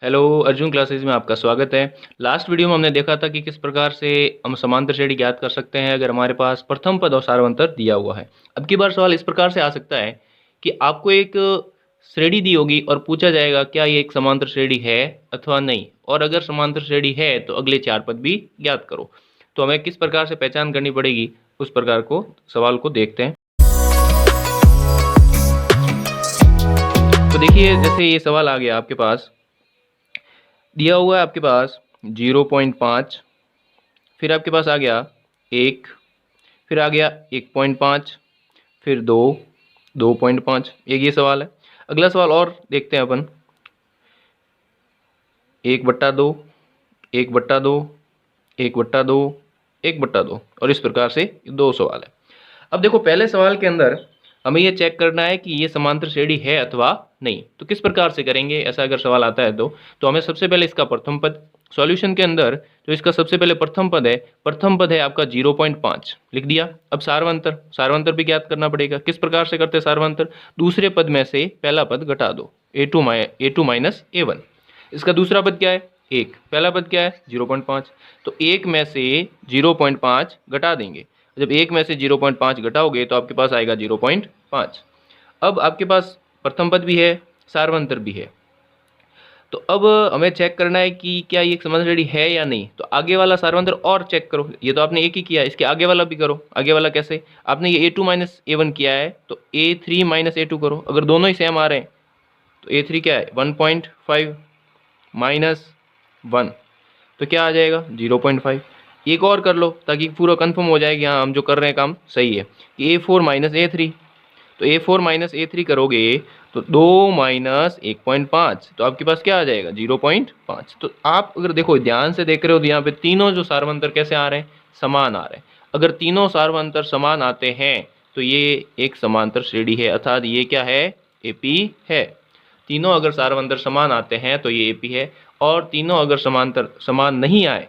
Hello Arjun classes में आपका स्वागत है। लास्ट वीडियो में हमने देखा था कि किस प्रकार से हम समांतर श्रेणी ज्ञात कर सकते हैं अगर हमारे पास प्रथम पद और सार्वंतर दिया हुआ है। अब की बार सवाल इस प्रकार से आ सकता है कि आपको एक श्रेणी दी होगी और पूछा जाएगा क्या ये एक समांतर श्रेणी है अथवा नहीं, और अगर समांतर श्रेणी है तो अगले 4 पद भी ज्ञात करो। तो हमें किस प्रकार से पहचान करनी पड़ेगी, उस प्रकार को सवाल को देखते हैं। तो देखिए, जैसे ये सवाल आ गया आपके पास, दिया हुआ है आपके पास 0.5, फिर आपके पास आ गया 1, फिर आ गया 1.5, फिर 2, 2.5। एक ये सवाल है। अगला सवाल और देखते हैं अपन, 1/2, 1/2, 1/2, 1/2, और इस प्रकार से 2 सवाल है। अब देखो, पहले सवाल के अंदर हमें ये चेक करना है कि ये समांतर श्रेणी है अथवा नहीं। तो किस प्रकार से करेंगे, ऐसा अगर सवाल आता है तो हमें सबसे पहले इसका प्रथम पद, सॉल्यूशन के अंदर जो इसका सबसे पहले प्रथम पद है आपका 0.5 लिख दिया। अब सार्वंतर भी ज्ञात करना पड़ेगा। किस प्रकार से करते हैं सार्वंतर, दूसरे पद में से पहला पद घटा दो, a2 माइनस a1। इसका दूसरा पद क्या है, 1, पहला पद क्या है 0.5, तो 1 में से 0.5 घटा देंगे। जब 1 में से 0.5 घटाओगे तो आपके पास आएगा 0.5। अब आपके पास प्रथम पद भी है, सार्वंतर भी है। तो अब हमें चेक करना है कि क्या ये समांतर श्रेणी है या नहीं। तो आगे वाला सार्वंतर और चेक करो। ये तो आपने एक ही किया, इसके आगे वाला भी करो। आगे वाला कैसे, आपने ये a2 माइनस a1 किया है तो a3 माइनस a2 करो। अगर दोनों ही सेम आ रहे हैं तो a3 क्या है 1.5 माइनस 1, तो क्या आ जाएगा 0.5। एक और कर लो ताकि पूरा कंफर्म हो जाए कि हाँ हम जो कर रहे हैं काम सही है, कि a4 माइनस a3। तो a4 माइनस a3 करोगे तो 2 माइनस 1.5, तो आपके पास क्या आ जाएगा 0.5। तो आप अगर देखो, ध्यान से देख रहे हो तो यहाँ पे तीनों जो सार्वंतर कैसे आ रहे हैं, समान आ रहे हैं। अगर तीनों सार्वंतर समान आते हैं तो ये एक समांतर श्रेणी है, अर्थात ये क्या है, एपी है। तीनों अगर सार्वंतर समान आते हैं तो ये एपी है, और तीनों अगर समांतर समान नहीं आए,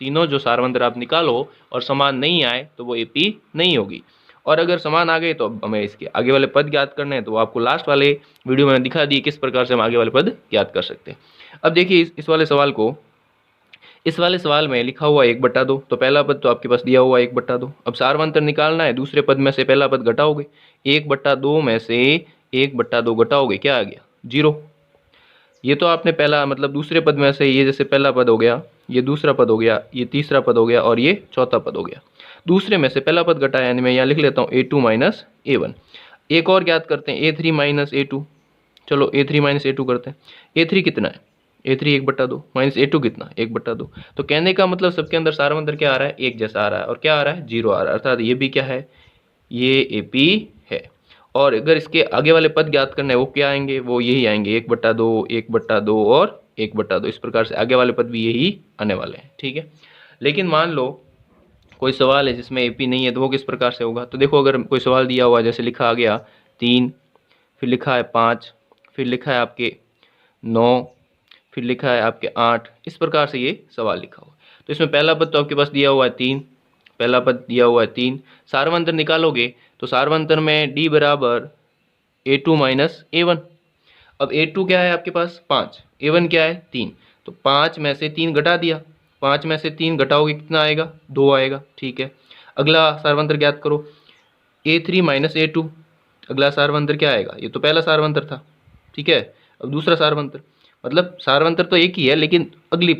तीनों जो सार्वंतर आप निकालो और समान नहीं आए तो वो एपी नहीं होगी। और अगर समान आ गए तो अब हमें इसके आगे वाले पद ज्ञात करने हैं। तो आपको लास्ट वाले वीडियो में दिखा दी किस प्रकार से हम आगे वाले पद ज्ञात कर सकते हैं। अब देखिए इस वाले सवाल को, इस वाले सवाल में लिखा हुआ 1/2, तो पहला पद तो आपके पास दिया हुआ 1/2। अब सार्वंतर निकालना है, दूसरे पद में से पहला पद घटाओगे, 1/2 में से 1/2 घटाओगे, क्या आ गया 0। ये तो आपने पहला मतलब दूसरे पद में से, ये जैसे पहला पद हो गया, ये दूसरा पद हो गया, ये तीसरा पद हो गया, और ये चौथा पद हो गया। दूसरे में से पहला पद घटाया, यानी मैं यहाँ लिख लेता हूँ a2 माइनस a1। एक और ज्ञात करते हैं a3 माइनस a2। चलो a3 माइनस a2 करते हैं। a3 कितना है, a3 1/2 माइनस a2 कितना 1/2। तो कहने का मतलब सबके अंदर सार्वंतर क्या आ रहा है, एक जैसा आ रहा है, और क्या आ रहा है 0 आ रहा है, अर्थात ये भी क्या है, ये एपी है। और अगर इसके आगे वाले पद ज्ञात करने हैं वो क्या आएंगे, वो यही आएंगे 1/2, 1/2 और 1/2। इस प्रकार से आगे वाले पद भी यही आने वाले हैं, ठीक है। लेकिन मान लो कोई सवाल है जिसमें एपी नहीं है, तो वो किस प्रकार से होगा। तो देखो, अगर कोई सवाल दिया हुआ है, जैसे लिखा आ गया 3, फिर लिखा है 5, फिर लिखा है आपके 9, फिर लिखा है आपके 8, इस प्रकार से ये सवाल लिखा हुआ। तो इसमें पहला पद तो आपके पास दिया हुआ है 3, पहला पद दिया हुआ है 3। सार्वंतर निकालोगे तो सार्वंतर में d बराबर a2 माइनस a1। अब a2 क्या है आपके पास 5, a1 क्या है 3, तो 5 में से 3 घटा दिया, 5 में से 3 घटाओगे कितना आएगा 2 आएगा, ठीक है। अगला सार्वंतर ज्ञात करो, a3 माइनस a2। अगला सार्वंतर क्या आएगा, ये तो पहला सार्वंतर था, ठीक है। अब दूसरा सार्वंतर, मतलब सार्वंतर तो एक ही है लेकिन अगली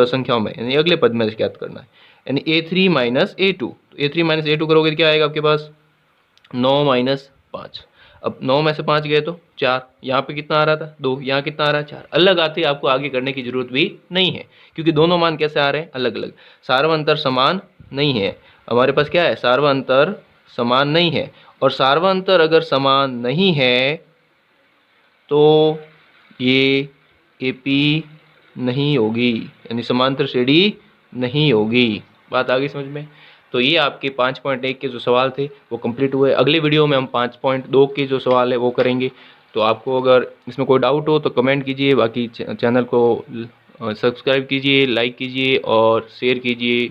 संख्याओं में, यानी अगले पद में ज्ञात करना है, यानी a3 माइनस a2। तो a3 माइनस a2 करोगे तो क्या आएगा आपके पास 9 माइनस 5। अब 9 में से 5 गए तो 4, यहाँ पे कितना आ रहा था 2, यहाँ कितना आ रहा है 4। अलग आते आपको आगे करने की जरूरत भी नहीं है, क्योंकि दोनों मान कैसे आ रहे हैं अलग अलग। सार्वंतर समान नहीं है, हमारे पास क्या है सार्वंतर समान नहीं है, और सार्वंतर अगर समान नहीं है तो ये एपी नहीं होगी, यानी समांतर श्रेणी नहीं होगी। बात आ गई समझ में। तो ये आपके 5.1 के जो सवाल थे वो कंप्लीट हुए। अगले वीडियो में हम 5.2 के जो सवाल है वो करेंगे। तो आपको अगर इसमें कोई डाउट हो तो कमेंट कीजिए, बाकी चैनल को सब्सक्राइब कीजिए, लाइक कीजिए और शेयर कीजिए।